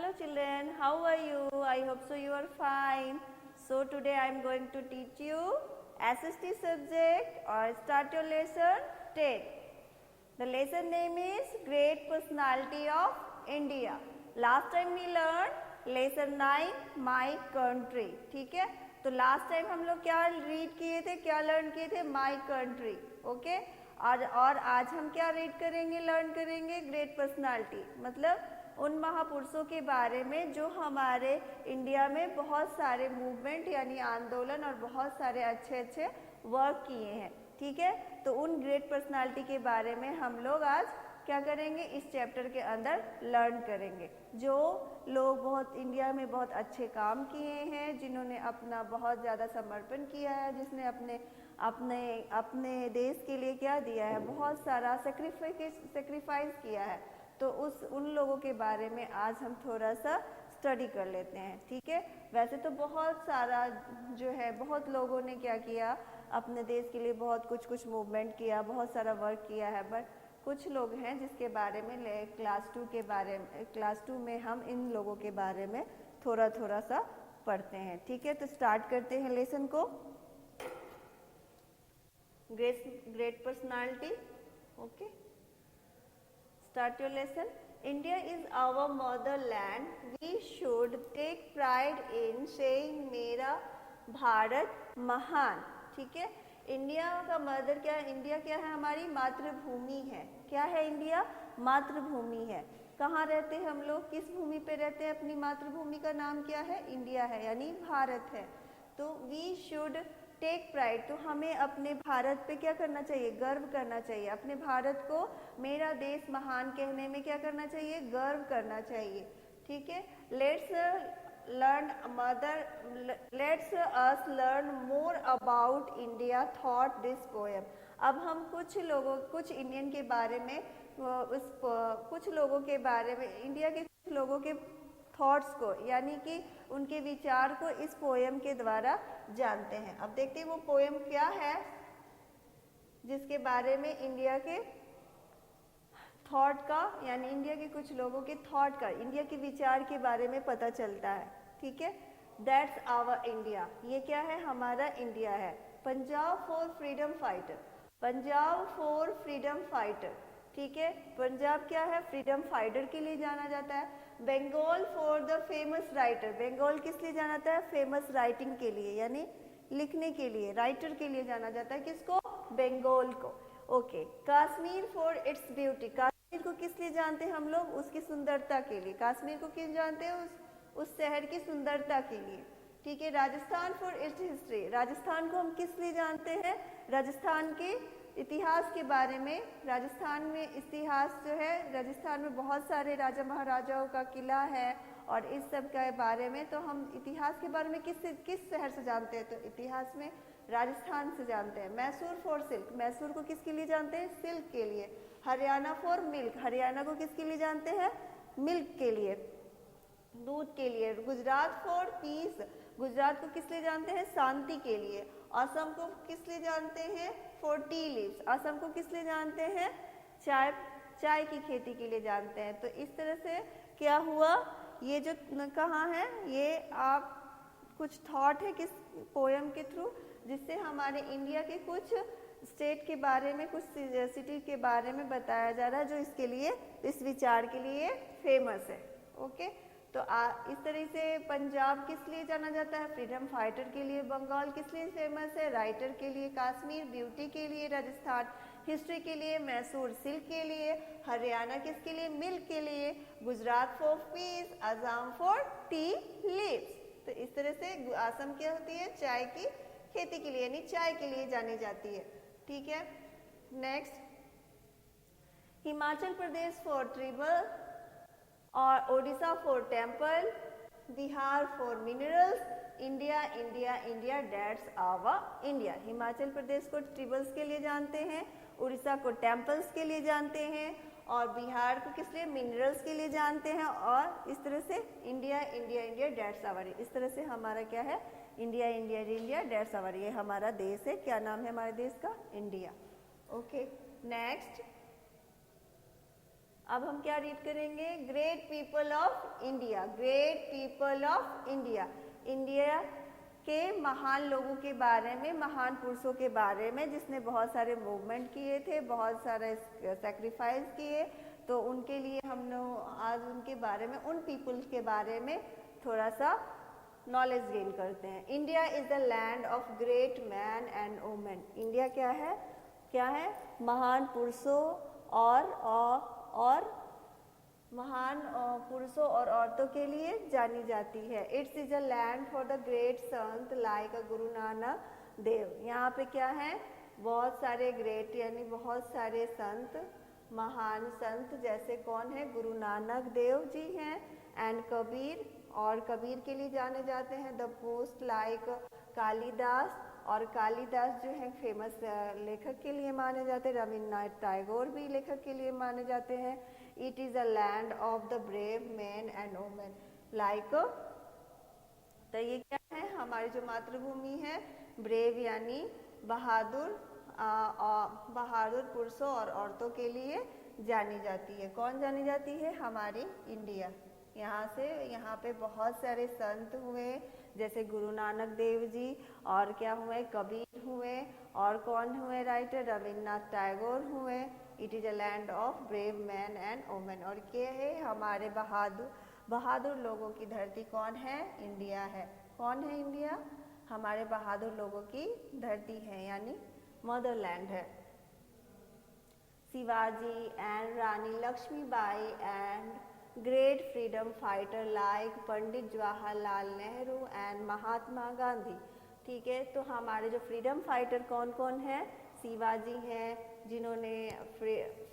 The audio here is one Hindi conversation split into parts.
Hello children, how are you? I hope so you are fine. So today I am going to teach you SST subject or start your lesson 10. The lesson name is Great Personality of India. Last time we learned lesson 9 My Country. ठीक है, तो लास्ट टाइम हम लोग क्या रीड किए थे, क्या लर्न किए थे? My country. ओके, और आज हम क्या रीड करेंगे, लर्न करेंगे? ग्रेट पर्सनालिटी, मतलब उन महापुरुषों के बारे में जो हमारे इंडिया में बहुत सारे मूवमेंट यानी आंदोलन और बहुत सारे अच्छे अच्छे वर्क किए हैं. ठीक है, तो उन ग्रेट पर्सनालिटी के बारे में हम लोग आज क्या करेंगे, इस चैप्टर के अंदर लर्न करेंगे. जो लोग बहुत इंडिया में बहुत अच्छे काम किए हैं, जिन्होंने अपना बहुत ज़्यादा समर्पण किया है, जिसने अपने अपने अपने देश के लिए क्या दिया है, बहुत सारा सेक्रीफाइस किया है. तो उन लोगों के बारे में आज हम थोड़ा सा स्टडी कर लेते हैं. ठीक है, वैसे तो बहुत सारा जो है, बहुत लोगों ने क्या किया, अपने देश के लिए बहुत कुछ मूवमेंट किया, बहुत सारा वर्क किया है. बट कुछ लोग हैं जिसके बारे में क्लास 2 में हम इन लोगों के बारे में थोड़ा थोड़ा सा पढ़ते हैं. ठीक है, तो स्टार्ट करते हैं लेसन को. Great personality. Okay, start your lesson. India is our motherland. We should take pride in saying मेरा भारत महान. ठीक है, इंडिया का मदर क्या है? इंडिया क्या है? हमारी मातृभूमि है. क्या है? इंडिया मातृभूमि है. कहाँ रहते हैं हम लोग, किस भूमि पे रहते हैं? अपनी मातृभूमि का नाम क्या है? इंडिया है, यानी भारत है. तो वी शुड टेक प्राइड, तो हमें अपने भारत पे क्या करना चाहिए? गर्व करना चाहिए. अपने भारत को मेरा देश महान कहने में क्या करना चाहिए? गर्व करना चाहिए. ठीक है, let's us learn more about India thought this poem. अब हम कुछ इंडियन के बारे में, कुछ लोगों के बारे में, इंडिया के कुछ लोगों के थॉट्स को यानी कि उनके विचार को इस पोएम के द्वारा जानते हैं. अब देखते हैं वो पोएम क्या है जिसके बारे में इंडिया के थॉट का, यानी इंडिया के कुछ लोगों के थॉट का, इंडिया के विचार के बारे में पता चलता है. ठीक है, दैट्स आवर इंडिया. ये क्या है? हमारा इंडिया है. Punjab for freedom fighter. Punjab for freedom fighter. ठीक है, पंजाब क्या है? फ्रीडम फाइटर के लिए जाना जाता है. Bengal for the famous writer. Bengal किस लिए जाना जाता है? फेमस राइटिंग के लिए, यानी लिखने के लिए, राइटर के लिए जाना जाता है. किसको? बंगाल को. Okay, Kashmir for its beauty. Kashmir को किस लिए जानते हैं हम लोग? उसकी सुंदरता के लिए. कश्मीर को क्यों जानते हैं? उस शहर की सुंदरता के लिए. ठीक है, Rajasthan for its history. Rajasthan को हम किस लिए जानते हैं? राजस्थान के इतिहास के बारे में. राजस्थान में इतिहास जो है, राजस्थान में बहुत सारे राजा महाराजाओं का किला है और इस सब के बारे में. तो हम इतिहास के बारे में किस शहर से जानते हैं? तो इतिहास में राजस्थान से जानते हैं. Mysore for silk. मैसूर को किसके लिए जानते हैं? सिल्क के लिए. Haryana for milk. हरियाणा को किसके लिए जानते हैं? मिल्क के लिए, दूध के लिए. Gujarat for piece. गुजरात को किस लिए जानते हैं? शांति के लिए. असम को किस लिए जानते हैं? For tea leaves. असम को किस लिए जानते हैं? चाय की खेती के लिए जानते हैं. तो इस तरह से क्या हुआ, ये जो कहाँ है, ये आप कुछ थॉट है किस पोएम के थ्रू, जिससे हमारे इंडिया के कुछ स्टेट के बारे में, कुछ सिटी के बारे में बताया जा रहा है, जो इसके लिए, इस विचार के लिए फेमस है. ओके, तो इस तरह से पंजाब किस लिए जाना जाता है? फ्रीडम फाइटर के लिए. बंगाल किस लिए फेमस है? राइटर के लिए. कश्मीर ब्यूटी के लिए. राजस्थान हिस्ट्री के लिए. मैसूर सिल्क के लिए. हरियाणा किसके लिए? मिल्क के लिए. Gujarat for piece. Assam for tea leaves. तो इस तरह से असम क्या होती है? चाय की खेती के लिए, यानी चाय के लिए जानी जाती है. ठीक है, next, Himachal Pradesh for tribal और Odisha for temple. Bihar for minerals. India India India that's our India. Himachal Pradesh को ट्रिबल्स के लिए जानते हैं, उड़ीसा को टेम्पल्स के लिए जानते हैं और बिहार को किस लिए? मिनरल्स के लिए जानते हैं. और इस तरह से India India India that's our. इस तरह से हमारा क्या है? India India India that's our. ये हमारा देश है. क्या नाम है हमारे देश का? इंडिया. ओके, नेक्स्ट, अब हम क्या रीड करेंगे? Great people of India, great people of India, India के महान लोगों के बारे में, महान पुरुषों के बारे में जिसने बहुत सारे मूवमेंट किए थे, बहुत सारे सेक्रीफाइस किए, तो उनके लिए हम लोग आज उनके बारे में, उन पीपल्स के बारे में थोड़ा सा नॉलेज गेन करते हैं। India is the land of great man and women. India क्या है? क्या है? महान पुरुषों और महान पुरुषों और औरतों के लिए जानी जाती है। It's is a land for the great Sant like Guru Nanak Dev. यहाँ पे क्या है? बहुत सारे ग्रेट यानी बहुत सारे संत, महान संत, जैसे कौन है? गुरु नानक देव जी हैं, एंड कबीर, और कबीर के लिए जाने जाते हैं। द पोस्ट लाइक कालिदास, और कालिदास जो है फेमस लेखक के लिए माने जाते हैं। रविन्द्रनाथ टैगोर भी लेखक के लिए माने जाते हैं। It is a land of the brave man and women like, तो ये क्या है? हमारी जो मातृभूमि है, ब्रेव यानी बहादुर, बहादुर पुरुषों और औरतों के लिए जानी जाती है। कौन जानी जाती है? हमारी इंडिया। यहाँ से यहाँ पे बहुत सारे संत हुए, जैसे गुरु नानक देव जी, और क्या हुए? कबीर हुए, और कौन हुए राइटर? रविन्द्रनाथ टैगोर हुए। It is a land of brave man and women. और क्या है? हमारे बहादुर लोगों की धरती कौन है? इंडिया है। कौन है? इंडिया हमारे बहादुर लोगों की धरती है, यानी मदरलैंड है। Shivaji and Rani Lakshmibai and great freedom fighter like Pandit Jawaharlal Nehru and Mahatma Gandhi. ठीक है, तो हमारे जो फ्रीडम फाइटर कौन कौन है? शिवाजी हैं जिन्होंने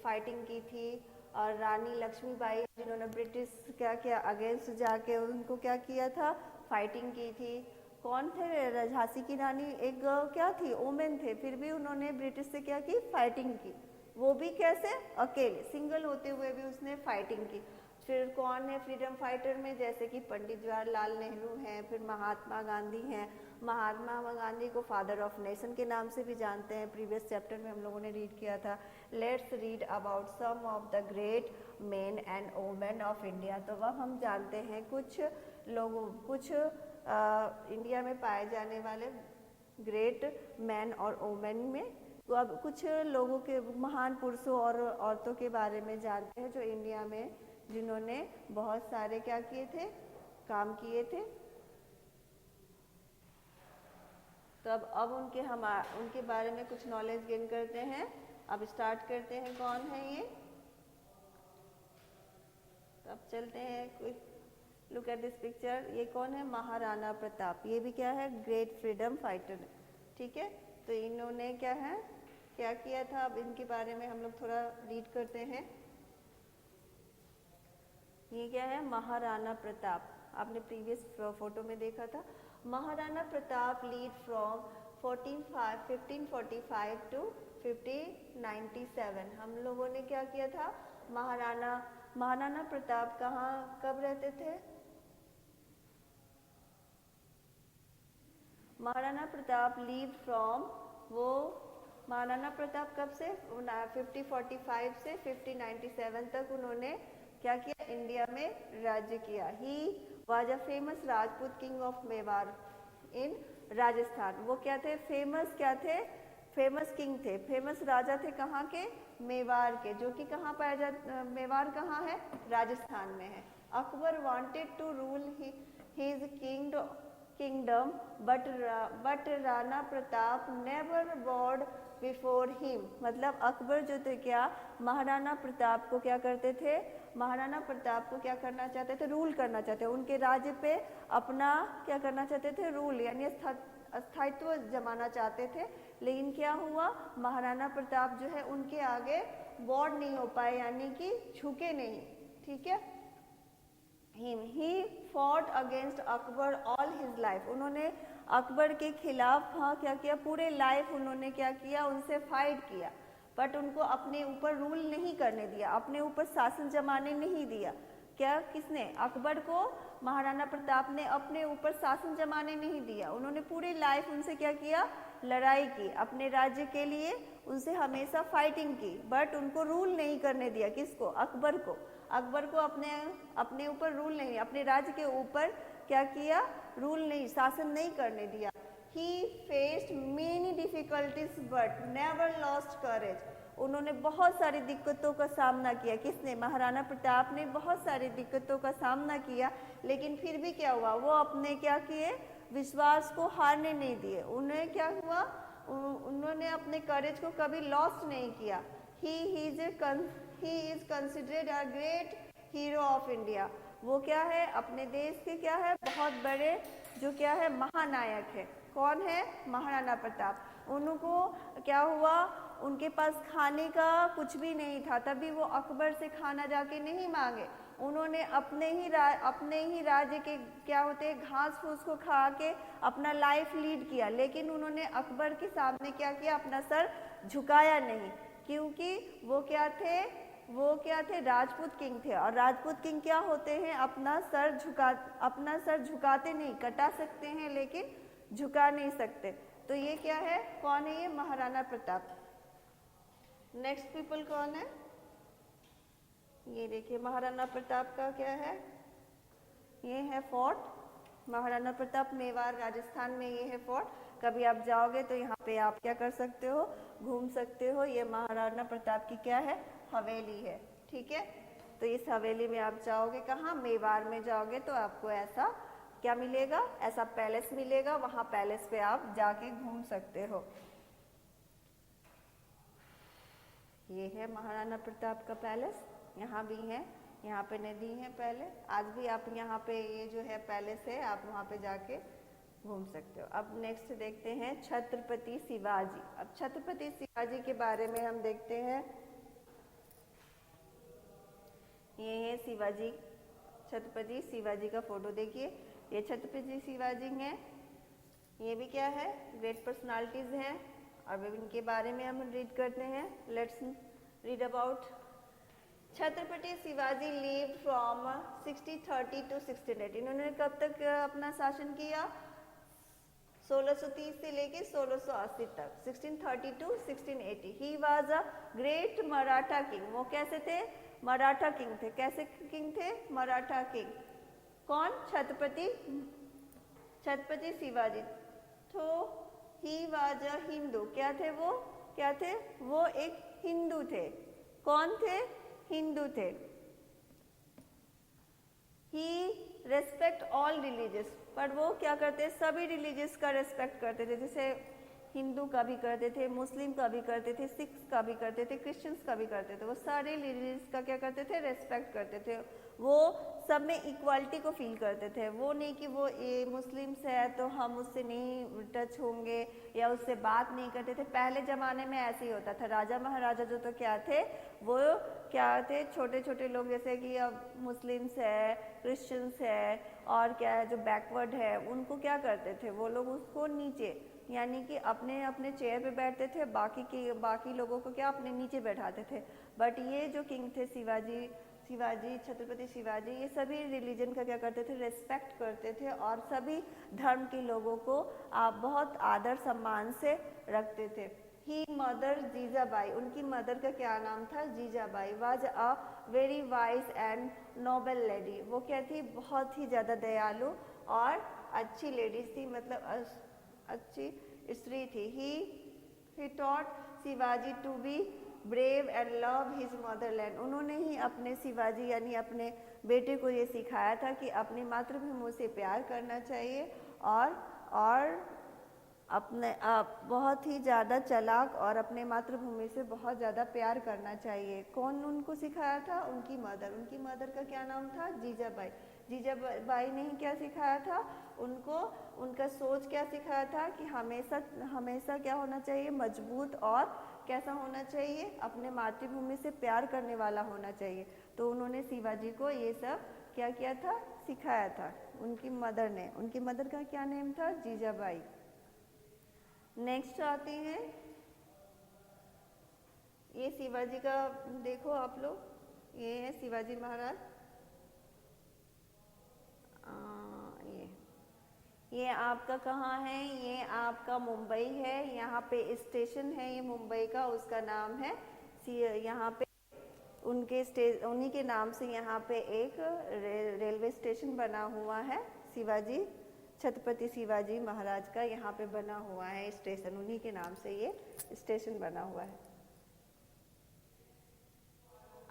फाइटिंग की थी, और रानी लक्ष्मीबाई जिन्होंने ब्रिटिश क्या किया अगेंस्ट जाके उनको क्या किया था? फाइटिंग की थी। कौन थे? झांसी की रानी एक क्या थी? वुमेन थे, फिर भी उन्होंने ब्रिटिश से क्या की? फाइटिंग की। वो भी कैसे? अकेले, सिंगल होते हुए भी उसने फाइटिंग की। फिर कौन है फ्रीडम फाइटर में? जैसे कि पंडित जवाहरलाल नेहरू हैं, फिर महात्मा गांधी हैं। महात्मा गांधी को फादर ऑफ नेशन के नाम से भी जानते हैं, प्रीवियस चैप्टर में हम लोगों ने रीड किया था। Let's read about some of the great men and women of India. तो अब हम जानते हैं कुछ लोगों, कुछ इंडिया में पाए जाने वाले ग्रेट मैन और वुमेन में। तो अब कुछ लोगों के, महान पुरुषों और औरतों के बारे में जानते हैं जो इंडिया में, जिन्होंने बहुत सारे क्या किए थे? काम किए थे। तो अब उनके बारे में कुछ नॉलेज गेन करते हैं। अब स्टार्ट करते हैं। कौन है ये? तो अब चलते हैं, quick look at this picture. ये कौन है? महाराणा प्रताप। ये भी क्या है? Great freedom fighter. ठीक है, तो इन्होंने क्या है, क्या किया था? अब इनके बारे में हम लोग थोड़ा रीड करते हैं। ये क्या है? महाराणा प्रताप। आपने प्रीवियस फोटो में देखा था। Maharana Pratap led from 1545 to 1597। हम लोगों ने क्या किया था? महाराणा प्रताप कहाँ, कब रहते थे? महाराणा प्रताप लीड फ्रॉम, वो महाराणा प्रताप कब से? 1545 से 1597 तक उन्होंने क्या किया? इंडिया में राज्य किया। He was a famous Rajput king of Mewar in Rajasthan. वो क्या थे? फेमस क्या थे? फेमस किंग थे, फेमस राजा थे। कहाँ के? मेवाड़ के, जो कि कहाँ पाया जाता? मेवाड़ कहाँ है? राजस्थान में है। Akbar wanted to rule his kingdom but Rana Pratap never bowed before him. मतलब अकबर जो थे क्या, महाराणा प्रताप को क्या करते थे? महाराणा प्रताप को क्या करना चाहते थे? रूल करना चाहते थे, उनके राज्य पे अपना क्या करना चाहते थे? रूल यानी स्थायित्व जमाना चाहते थे। लेकिन क्या हुआ? महाराणा प्रताप जो है उनके आगे बॉड नहीं हो पाए, यानी कि झुके नहीं। ठीक है, he fought against Akbar all his life। उन्होंने अकबर के खिलाफ क्या किया? पूरे लाइफ उन्होंने क्या किया? उनसे फाइट किया, बट उनको अपने ऊपर रूल नहीं करने दिया, अपने ऊपर शासन जमाने नहीं दिया। क्या किसने? अकबर को महाराणा प्रताप ने अपने ऊपर शासन जमाने नहीं दिया। उन्होंने पूरी लाइफ उनसे क्या किया? लड़ाई की, अपने राज्य के लिए उनसे हमेशा फाइटिंग की, बट उनको रूल नहीं करने दिया। किसको? अकबर को। अकबर को अपने ऊपर रूल नहीं, अपने राज्य के ऊपर क्या किया? रूल नहीं, शासन नहीं करने दिया। He faced many difficulties but never lost courage. उन्होंने बहुत सारी दिक्कतों का सामना किया। किसने? महाराणा प्रताप ने बहुत सारी दिक्कतों का सामना किया, लेकिन फिर भी क्या हुआ? वो अपने क्या किए? विश्वास को हारने नहीं दिए। उन्हें क्या हुआ? उन्होंने अपने करेज को कभी लॉस्ट नहीं किया। He is considered a great hero of India. वो क्या है? अपने देश के क्या है? बहुत बड़े जो क्या है? महानायक है। कौन है? महाराणा प्रताप। उनको क्या हुआ? उनके पास खाने का कुछ भी नहीं था, तभी वो अकबर से खाना जाके नहीं मांगे। उन्होंने अपने ही राज्य के क्या होते घास फूस को खा के अपना लाइफ लीड किया, लेकिन उन्होंने अकबर के सामने क्या किया? अपना सर झुकाया नहीं, क्योंकि वो क्या थे? राजपूत किंग थे, और राजपूत किंग क्या होते हैं? अपना सर झुकाते नहीं, कटा सकते हैं लेकिन झुका नहीं सकते। तो ये क्या है? कौन है ये? महाराणा प्रताप। नेक्स्ट पीपल कौन है? ये देखिए महाराणा प्रताप का क्या है? ये है फोर्ट महाराणा प्रताप, मेवाड़ राजस्थान में ये है फोर्ट। कभी आप जाओगे तो यहाँ पे आप क्या कर सकते हो? घूम सकते हो। ये महाराणा प्रताप की क्या है? हवेली है। ठीक है, तो इस हवेली में आप जाओगे, कहाँ? मेवाड़ में जाओगे तो आपको ऐसा क्या मिलेगा? ऐसा पैलेस मिलेगा। वहां पैलेस पे आप जाके घूम सकते हो। ये है महाराणा प्रताप का पैलेस। यहाँ भी है, यहाँ पे नदी है। पहले आज भी आप यहाँ पे ये जो है पैलेस है, आप वहाँ पे जाके घूम सकते हो। अब नेक्स्ट देखते हैं छत्रपति शिवाजी। अब छत्रपति शिवाजी के बारे में हम देखते हैं। ये है शिवाजी, छत्रपति शिवाजी का फोटो देखिए। ये छत्रपति शिवाजी हैं। ये भी क्या है? ग्रेट पर्सनालिटीज हैं, और इनके बारे में हम रीड करते हैं। Let's read about Chhatrapati Shivaji lived from 1630 to 1680। इन्होंने कब तक अपना शासन किया? 1630 से लेके 1680 तक, 1630 to 1680। He was a great Maratha king. वो कैसे थे? मराठा किंग थे। कैसे किंग थे? मराठा किंग। कौन? छत्रपति शिवाजी। तो ही वॉज अ हिंदू। क्या थे वो? क्या थे वो? एक हिंदू थे। कौन थे? हिंदू थे। ही रेस्पेक्ट ऑल रिलीजियस, पर वो क्या करते? सभी रिलीजियस का रेस्पेक्ट करते थे। जैसे हिंदू का भी करते थे, मुस्लिम का भी करते थे, सिख्स का भी करते थे, क्रिश्चियंस का भी करते थे। वो सारे रिलीजियस का क्या करते थे? रेस्पेक्ट करते थे। वो सब में इक्वालिटी को फील करते थे। वो नहीं कि वो ये मुस्लिम्स है तो हम उससे नहीं टच होंगे या उससे बात नहीं करते थे। पहले ज़माने में ऐसे ही होता था। राजा महाराजा जो तो क्या थे? वो क्या थे? छोटे छोटे लोग, जैसे कि अब मुस्लिम्स है, क्रिश्चियंस है, और क्या है जो बैकवर्ड है, उनको क्या करते थे? वो लोग उसको नीचे, यानी कि अपने अपने चेयर पे बैठते थे, बाकी लोगों को क्या अपने नीचे बैठाते थे। बट ये जो किंग थे शिवाजी, छत्रपति शिवाजी, ये सभी रिलीजन का क्या करते थे? रेस्पेक्ट करते थे, और सभी धर्म के लोगों को आप बहुत आदर सम्मान से रखते थे। ही मदर जीजाबाई, उनकी मदर का क्या नाम था? Jijabai. Was a very wise and noble lady. वो क्या थी? बहुत ही ज़्यादा दयालु और अच्छी लेडीज थी, मतलब अच्छी स्त्री थी। He taught Shivaji to be brave and love his motherland. उन्होंने ही अपने शिवाजी यानी अपने बेटे को ये सिखाया था कि अपनी मातृभूमि से प्यार करना चाहिए, और अपने बहुत ही ज़्यादा चालाक और अपने मातृभूमि से बहुत ज़्यादा प्यार करना चाहिए। कौन उनको सिखाया था? उनकी मदर। उनकी मदर का क्या नाम था? जीजाबाई। जीजाबाई ने ही क्या सिखाया था उनको? उनका सोच क्या सिखाया था कि हमेशा क्या होना चाहिए? मजबूत, और कैसा होना चाहिए? अपने मातृभूमि से प्यार करने वाला होना चाहिए। तो उन्होंने शिवाजी को ये सब क्या किया था? सिखाया था उनकी मदर ने। उनकी मदर का क्या नेम था? जीजाबाई। नेक्स्ट आते हैं, ये शिवाजी का देखो आप लोग, ये है शिवाजी महाराज। आपका कहाँ है, ये आपका मुंबई है, यहाँ पे स्टेशन है ये मुंबई का, उसका नाम है यहाँ पे उन्हीं के नाम से यहाँ पे एक रेलवे स्टेशन बना हुआ है, शिवाजी छत्रपति शिवाजी महाराज का यहाँ पे बना हुआ है स्टेशन, उन्हीं के नाम से ये स्टेशन बना हुआ है।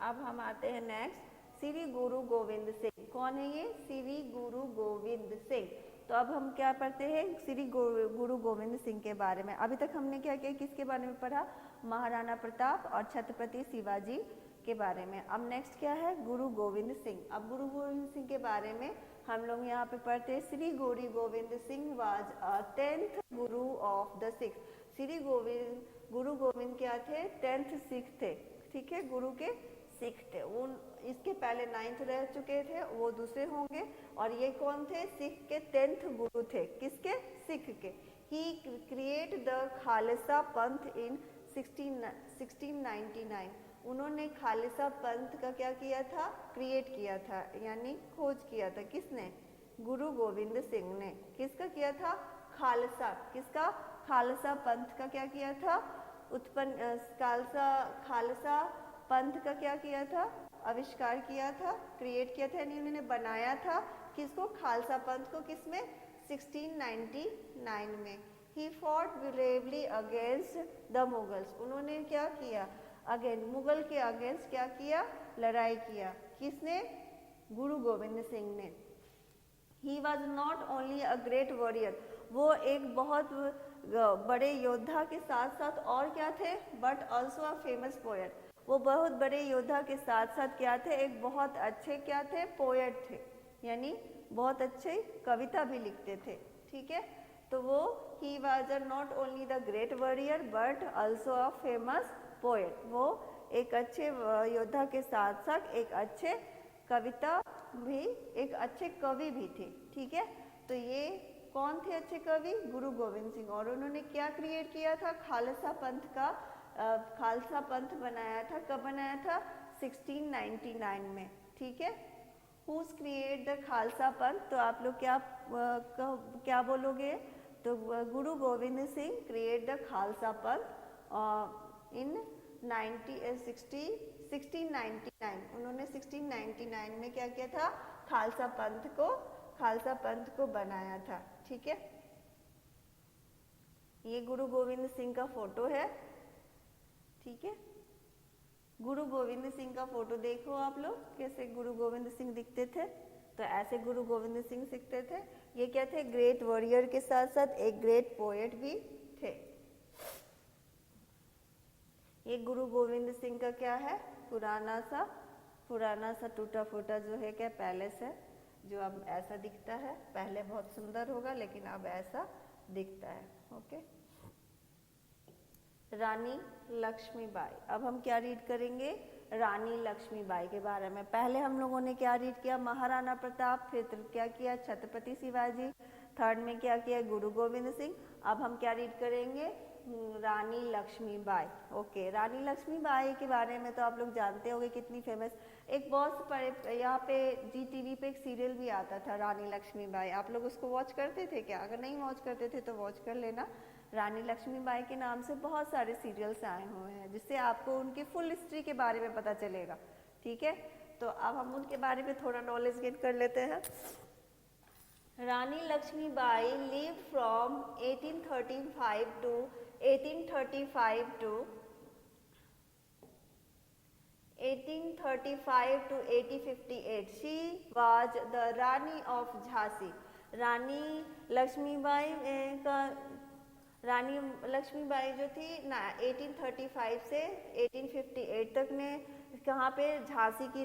अब हम आते हैं नेक्स्ट, श्री गुरु गोविंद सिंह। कौन है ये? श्री गुरु गोविंद सिंह। तो अब हम क्या पढ़ते हैं श्री गुरु गोविंद सिंह के बारे में। अभी तक हमने क्या किया, किसके बारे में पढ़ा? महाराणा प्रताप और छत्रपति शिवाजी के बारे में। अब नेक्स्ट क्या है? गुरु गोविंद सिंह। अब गुरु गोविंद सिंह के बारे में हम लोग यहाँ पे पढ़ते हैं, श्री गुरु Govind Singh was a 10th Guru of the Sikh. Shri गुरु गोविंद क्या थे? 10th सिख थे, ठीक है, गुरु के सिख थे। उन इसके पहले 9th रह चुके थे, वो दूसरे होंगे। और ये कौन थे? सिख के 10th गुरु थे। किसके? सिख के। ही क्रिएट द खालसा पंथ इन 1699। उन्होंने खालसा पंथ का क्या किया था? क्रिएट किया था, यानी खोज किया था। किसने? गुरु गोविंद सिंह ने। किसका किया था? खालसा। किसका? खालसा पंथ का क्या किया था? उत्पन्न खालसा पंथ का क्या किया था? आविष्कार किया था, क्रिएट किया था, यानी उन्होंने बनाया था। किसको? खालसा पंथ को। किसमें? 1699 में। He fought bravely against the Mughals. उन्होंने क्या किया? मुगल के अगेंस्ट क्या किया? लड़ाई किया। किसने? गुरु गोविंद सिंह ने। He was not only a great warrior. वो एक बहुत बड़े योद्धा के साथ साथ और क्या थे? But also a famous poet. वो बहुत बड़े योद्धा के साथ साथ क्या थे? एक बहुत अच्छे क्या थे? पोएट थे, यानी बहुत अच्छे कविता भी लिखते थे, ठीक है। तो वो he was not only the great warrior but also a famous poet. वो एक अच्छे योद्धा के साथ साथ एक अच्छे कविता भी, एक अच्छे कवि भी थे, ठीक है। तो ये कौन थे अच्छे कवि? गुरु गोविंद सिंह। और उन्होंने क्या क्रिएट किया था? खालसा पंथ का खालसा पंथ बनाया था। कब बनाया था? 1699 में, ठीक है। हुज क्रिएट द खालसा पंथ? तो आप लोग क्या बोलोगे? तो गुरु गोविंद सिंह क्रिएट द खालसा पंथ इन 1699। उन्होंने 1699 में क्या किया था? खालसा पंथ को बनाया था, ठीक है। ये गुरु गोविंद सिंह का फोटो है, ठीक है। गुरु गोविंद सिंह का फोटो देखो आप लोग, कैसे गुरु गोविंद सिंह दिखते थे। तो ऐसे गुरु गोविंद सिंह दिखते थे। ये क्या थे? ग्रेट वॉरियर के साथ साथ एक ग्रेट पोएट भी थे। ये गुरु गोविंद सिंह का क्या है? पुराना सा टूटा फूटा जो है क्या पैलेस है, जो अब ऐसा दिखता है। पहले बहुत सुंदर होगा लेकिन अब ऐसा दिखता है, ओके। रानी लक्ष्मीबाई। अब हम क्या रीड करेंगे? रानी लक्ष्मीबाई के बारे में। पहले हम लोगों ने क्या रीड किया? महाराणा प्रताप। फिर क्या किया? छत्रपति शिवाजी। थर्ड में क्या किया? गुरु गोविंद सिंह। अब हम क्या रीड करेंगे? रानी लक्ष्मीबाई, ओके। रानी लक्ष्मीबाई के बारे में तो आप लोग जानते होंगे, कितनी फेमस। एक बहुत बड़े यहाँ पे GTV पे एक सीरियल भी आता था, रानी लक्ष्मीबाई। आप लोग उसको वॉच करते थे क्या? अगर नहीं वॉच करते थे तो वॉच कर लेना। रानी लक्ष्मीबाई के नाम से बहुत सारे सीरियल्स आए हुए हैं, जिससे आपको उनकी फुल हिस्ट्री के बारे में पता चलेगा, ठीक है। तो अब हम उनके बारे में थोड़ा नॉलेज गेन कर लेते हैं। रानी Lakshmibai lived from 1835 to 1858. She was the Rani of Jhansi. रानी लक्ष्मीबाई जो थी ना 1835 से 1858 तक ने कहाँ पे? झांसी की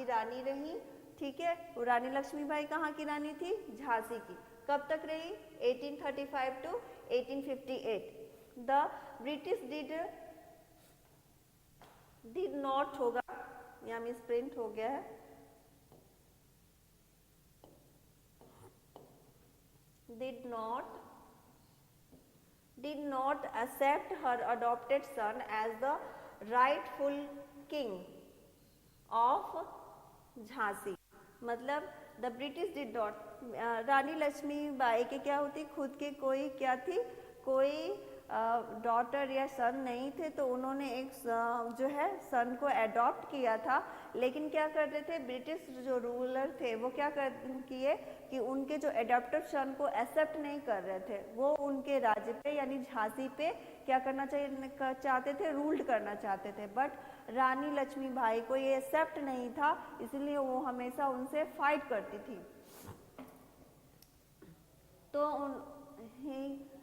रानी रही, ठीक है। वो रानी लक्ष्मीबाई कहाँ की रानी थी? झांसी की। कब तक रही? 1835 to 1858। The British did not होगा, यहाँ मिस प्रिंट हो गया है। did not accept her adopted son as the rightful king of Jhansi. मतलब द ब्रिटिश डिड नॉट, रानी लक्ष्मीबाई के क्या होती, खुद के कोई क्या थी, कोई डॉटर या सन नहीं थे, तो उन्होंने एक जो है सन को अडॉप्ट किया था। लेकिन क्या कर रहे थे ब्रिटिश जो रूलर थे, वो क्या कर किए कि उनके जो अडॉप्टेड सन को एक्सेप्ट नहीं कर रहे थे, वो उनके राज्य पे यानी झांसी पे क्या करना चाहते थे, रूल्ड करना चाहते थे। बट रानी लक्ष्मीबाई को ये एक्सेप्ट नहीं था, इसलिए वो हमेशा उनसे फाइट करती थी। तो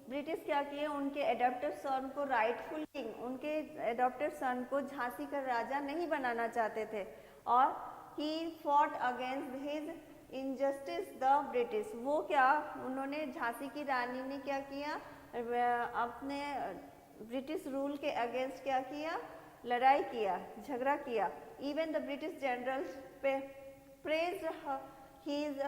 ब्रिटिश क्या किए, उनके एडॉप्टेड सन को राइटफुल किंग, उनके एडॉप्टेड सन को झांसी का राजा नहीं बनाना चाहते थे। और he fought against his injustice the British, वो क्या उन्होंने झांसी की रानी ने क्या किया, अपने ब्रिटिश रूल के अगेंस्ट क्या किया, लड़ाई किया, झगड़ा किया। Even the British generals pay praise his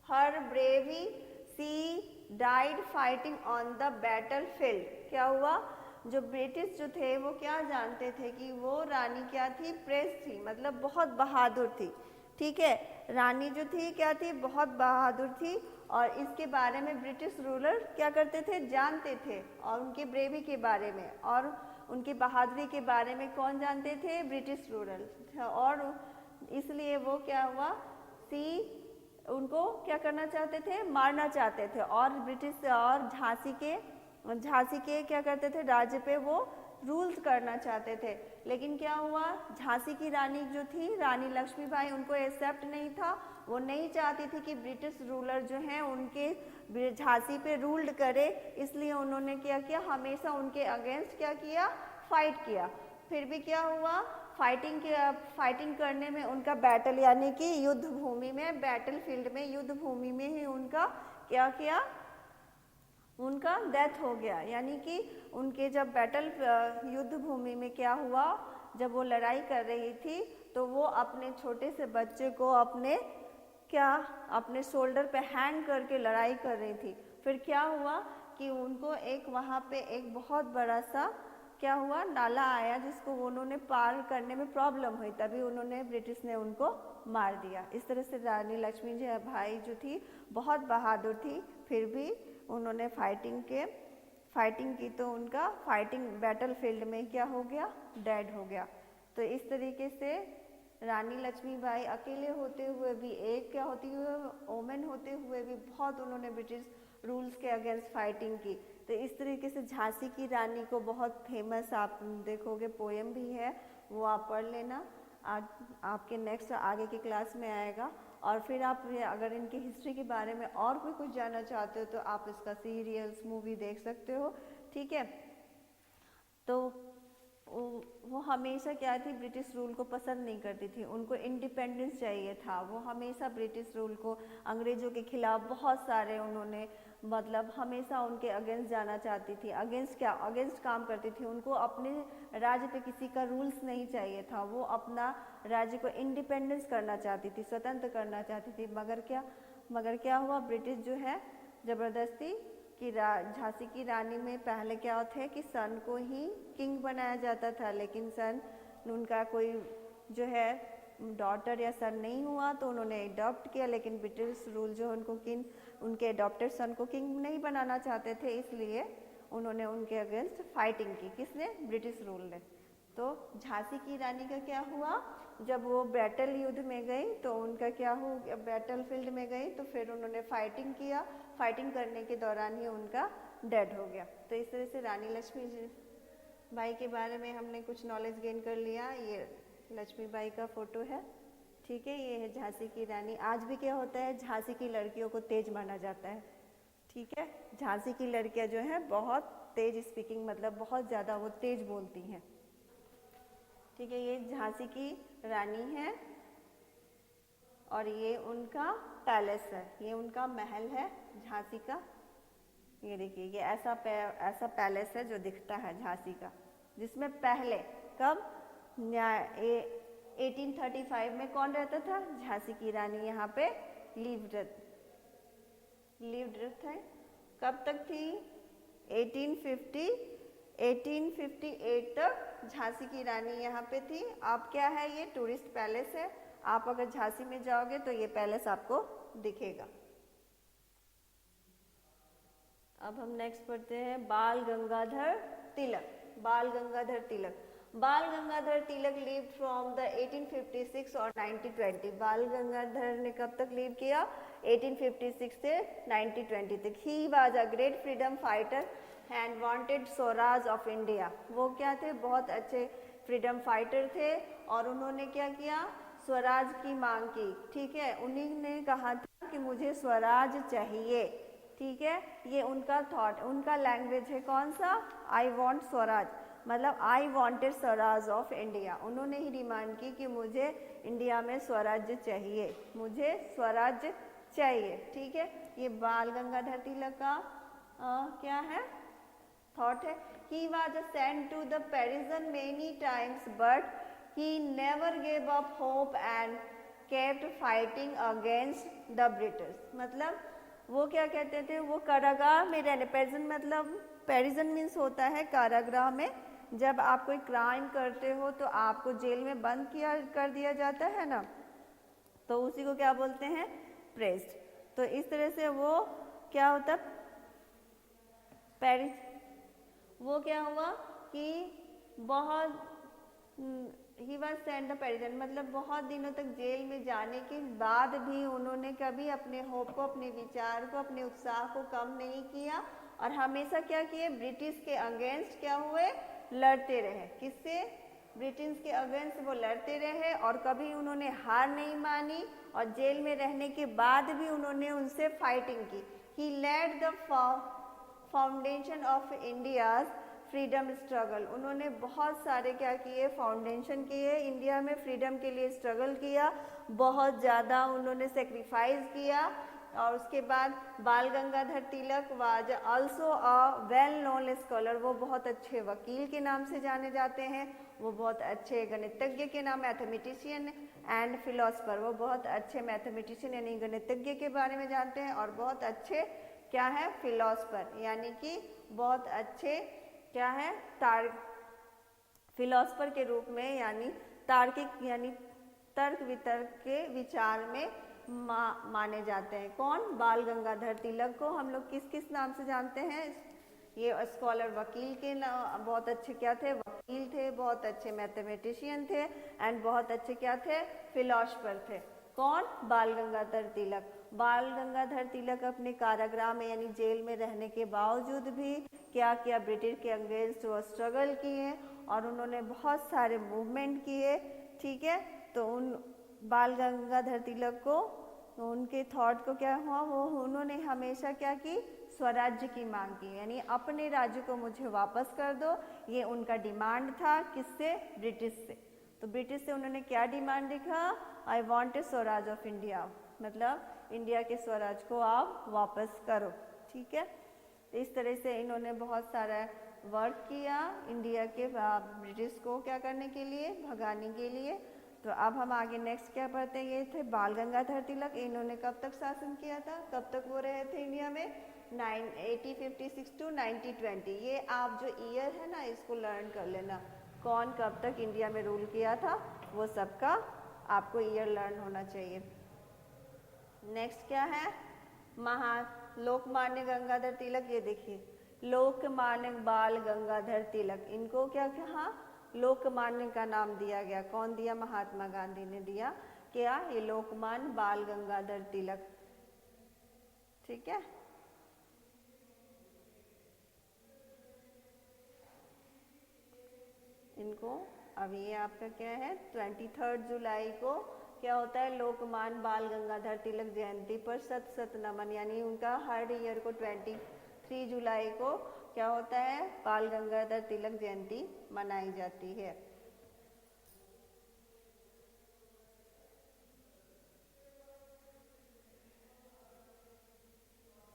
her bravery, she died fighting on the battlefield. क्या हुआ, जो ब्रिटिश जो थे वो क्या जानते थे कि वो रानी क्या थी, प्रेस थी, मतलब बहुत बहादुर थी। ठीक है, रानी जो थी क्या थी, बहुत बहादुर थी। और इसके बारे में ब्रिटिश रूलर क्या करते थे, जानते थे। और उनके ब्रेवी के बारे में और उनकी बहादुरी के बारे में कौन जानते थे, ब्रिटिश रूलर। और इसलिए वो क्या हुआ, उनको क्या करना चाहते थे, मारना चाहते थे। और ब्रिटिश और झांसी के क्या करते थे, राज्य पे वो रूल्स करना चाहते थे। लेकिन क्या हुआ, झांसी की रानी जो थी, रानी लक्ष्मीबाई, उनको एक्सेप्ट नहीं था। वो नहीं चाहती थी कि ब्रिटिश रूलर जो हैं उनके झांसी पे रूल्ड करे, इसलिए उन्होंने क्या किया, हमेशा उनके अगेंस्ट क्या किया, फाइट किया। फिर भी क्या हुआ, फाइटिंग करने में उनका बैटल यानी कि युद्ध भूमि में, बैटल फील्ड में, युद्ध भूमि में ही उनका क्या किया, उनका डेथ हो गया। यानी कि उनके जब बैटल युद्ध भूमि में क्या हुआ, जब वो लड़ाई कर रही थी तो वो अपने छोटे से बच्चे को अपने शोल्डर पे हैंग करके लड़ाई कर रही थी। फिर क्या हुआ कि उनको एक वहाँ पे एक बहुत बड़ा सा क्या हुआ, नाला आया, जिसको उन्होंने पार करने में प्रॉब्लम हुई, तभी उन्होंने ब्रिटिश ने उनको मार दिया। इस तरह से रानी लक्ष्मीबाई जो थी बहुत बहादुर थी, फिर भी उन्होंने फाइटिंग की तो उनका फाइटिंग बैटल फील्ड में क्या हो गया, डेड हो गया। तो इस तरीके से रानी लक्ष्मीबाई अकेले होते हुए भी, एक क्या होती हुए वोमेन होते हुए भी बहुत उन्होंने ब्रिटिश रूल्स के अगेंस्ट फाइटिंग की। तो इस तरीके से झांसी की रानी को बहुत फेमस आप देखोगे पोएम भी है, वो आप पढ़ लेना, आज आपके नेक्स्ट आगे की क्लास में आएगा। और फिर आप अगर इनकी हिस्ट्री के बारे में और भी कुछ जानना चाहते हो तो आप इसका सीरियल्स मूवी देख सकते हो। ठीक है, तो वो हमेशा क्या थी, ब्रिटिश रूल को पसंद नहीं करती थी, उनको इंडिपेंडेंस चाहिए था। वो हमेशा ब्रिटिश रूल को, अंग्रेजों के खिलाफ बहुत सारे उन्होंने मतलब हमेशा उनके अगेंस्ट जाना चाहती थी। अगेंस्ट काम करती थी। उनको अपने राज्य पे किसी का रूल्स नहीं चाहिए था, वो अपना राज्य को इंडिपेंडेंस करना चाहती थी, स्वतंत्र करना चाहती थी। मगर क्या हुआ, ब्रिटिश जो है ज़बरदस्ती कि झांसी की रानी में पहले क्या थे कि सन को ही किंग बनाया जाता था, लेकिन सन उनका कोई जो है डॉटर या सन नहीं हुआ तो उन्होंने अडॉप्ट किया। लेकिन ब्रिटिश रूल जो उनको किंग, उनके अडॉप्टेड सन को किंग नहीं बनाना चाहते थे, इसलिए उन्होंने उनके अगेंस्ट फाइटिंग की। किसने, ब्रिटिश रूल ने। तो झांसी की रानी का क्या हुआ, जब वो बैटल युद्ध में गई तो उनका क्या हो गया, बैटल फील्ड में गई तो फिर उन्होंने फाइटिंग किया, फाइटिंग करने के दौरान ही उनका डेड हो गया। तो इस तरह से रानी लक्ष्मीबाई के बारे में हमने कुछ नॉलेज गेन कर लिया। ये लक्ष्मीबाई का फोटो है, ठीक है, ये है झांसी की रानी। आज भी क्या होता है, झांसी की लड़कियों को तेज माना जाता है। ठीक है, झांसी की लड़कियां जो हैं बहुत तेज स्पीकिंग, मतलब बहुत ज़्यादा वो तेज बोलती हैं। ठीक है, ये झांसी की रानी है और ये उनका पैलेस है, ये उनका महल है झांसी का। ये देखिए, ये ऐसा पैलेस है जो दिखता है झांसी का, जिसमें पहले कब 1835 में कौन रहता था, झांसी की रानी यहाँ पे लिव्ड थे। कब तक थी, 1858 तक झांसी की रानी यहाँ पे थी। अब क्या है, ये टूरिस्ट पैलेस है, आप अगर झांसी में जाओगे तो ये पैलेस आपको दिखेगा। अब हम नेक्स्ट पढ़ते हैं बाल गंगाधर तिलक। बाल गंगाधर तिलक, बाल गंगाधर तिलक लिव्ड फ्रॉम द 1856 और 1920। बाल गंगाधर ने कब तक लिव किया? 1856 से 1920 तक। ही was a great freedom fighter and wanted Swaraj of India. वो क्या थे? बहुत अच्छे फ्रीडम फाइटर थे और उन्होंने क्या किया? स्वराज की मांग की। ठीक है, उन्हीं ने कहा था कि मुझे स्वराज चाहिए। ठीक है, ये उनका थॉट, उनका लैंग्वेज है कौन सा? आई वॉन्ट स्वराज, मतलब आई वॉन्टेड स्वराज ऑफ इंडिया। उन्होंने ही डिमांड की कि मुझे इंडिया में स्वराज्य चाहिए, मुझे स्वराज्य चाहिए। ठीक है, ये बाल गंगाधर तिलक का क्या है? थॉट है। He was sent to the prison many times but he never gave up hope and kept fighting against the British. मतलब वो क्या कहते थे? वो कारागार में रहने, पेरिसन मतलब पेरिसन मीन्स होता है कारागृह में। जब आप कोई क्राइम करते हो तो आपको जेल में बंद किया कर दिया जाता है ना, तो उसी को क्या बोलते हैं? प्रेस्ड। तो इस तरह से वो क्या होता? पेरिस, वो क्या हुआ कि बहुत ही वॉज सेंट द पेरिसन, मतलब बहुत दिनों तक जेल में जाने के बाद भी उन्होंने कभी अपने होप को, अपने विचार को, अपने उत्साह को कम नहीं किया और हमेशा क्या किए? ब्रिटिश के अगेंस्ट क्या हुए? लड़ते रहे। किससे? ब्रिटिश के अगेंस्ट वो लड़ते रहे और कभी उन्होंने हार नहीं मानी और जेल में रहने के बाद भी उन्होंने उनसे फाइटिंग की। He laid the foundation of India's freedom struggle. उन्होंने बहुत सारे क्या किए? फाउंडेशन किए, इंडिया में फ्रीडम के लिए स्ट्रगल किया, बहुत ज़्यादा उन्होंने सेक्रीफाइस किया। और उसके बाद Bal Gangadhar Tilak was also a well known scholar. वो बहुत अच्छे वकील के नाम से जाने जाते हैं, वो बहुत अच्छे गणितज्ञ के नाम, मैथमेटिशियन एंड फिलोसफर। वो बहुत अच्छे मैथमेटिशियन यानी गणितज्ञ के बारे में जानते हैं और बहुत अच्छे क्या है? फिलोसफर, यानी कि बहुत अच्छे क्या है? फिलोसफर के रूप में, यानी तार्किक यानी तर्क वितर्क के विचार में माने जाते हैं। कौन? बाल गंगाधर तिलक को हम लोग किस किस नाम से जानते हैं? ये स्कॉलर, वकील के बहुत अच्छे क्या थे? वकील थे, बहुत अच्छे मैथमेटिशियन थे एंड बहुत अच्छे क्या थे? फिलोसफर थे। कौन? बाल गंगाधर तिलक। बाल गंगाधर तिलक अपने कारागृह में यानी जेल में रहने के बावजूद भी क्या किया? ब्रिटिश के अगेंस्ट वो स्ट्रगल किए और उन्होंने बहुत सारे मूवमेंट किए। ठीक है, तो उन बाल गंगाधर तिलक को, उनके थॉट को क्या हुआ? वो उन्होंने हमेशा क्या की? स्वराज्य की मांग की, यानी अपने राज्य को मुझे वापस कर दो। ये उनका डिमांड था। किससे? ब्रिटिश से। तो ब्रिटिश से उन्होंने क्या डिमांड लिखा? I want A Swaraj of India, मतलब इंडिया के स्वराज को आप वापस करो। ठीक है, तो इस तरह से इन्होंने बहुत सारा वर्क किया इंडिया के ब्रिटिश को क्या करने के लिए? भगाने के लिए। तो अब हम आगे नेक्स्ट क्या पढ़ते हैं? ये थे बाल गंगाधर तिलक। इन्होंने कब तक शासन किया था? कब तक वो रहे थे इंडिया में? 1856 टू 1920। ये आप जो ईयर है ना, इसको लर्न कर लेना, कौन कब तक इंडिया में रूल किया था, वो सबका आपको ईयर लर्न होना चाहिए। नेक्स्ट क्या है? लोकमान्य गंगाधर तिलक। ये देखिए, लोकमान्य बाल गंगाधर तिलक, इनको क्या कहा? लोकमान्य का नाम दिया गया। कौन दिया? महात्मा गांधी ने दिया। क्या? ये लोकमान्य बाल गंगाधर तिलक। ठीक है, इनको अब ये आपका क्या है? 23 जुलाई को क्या होता है? लोकमान्य बाल गंगाधर तिलक जयंती पर शत शत नमन, यानी उनका हर ईयर को 23 जुलाई को क्या होता है? बाल गंगाधर तिलक जयंती मनाई जाती है।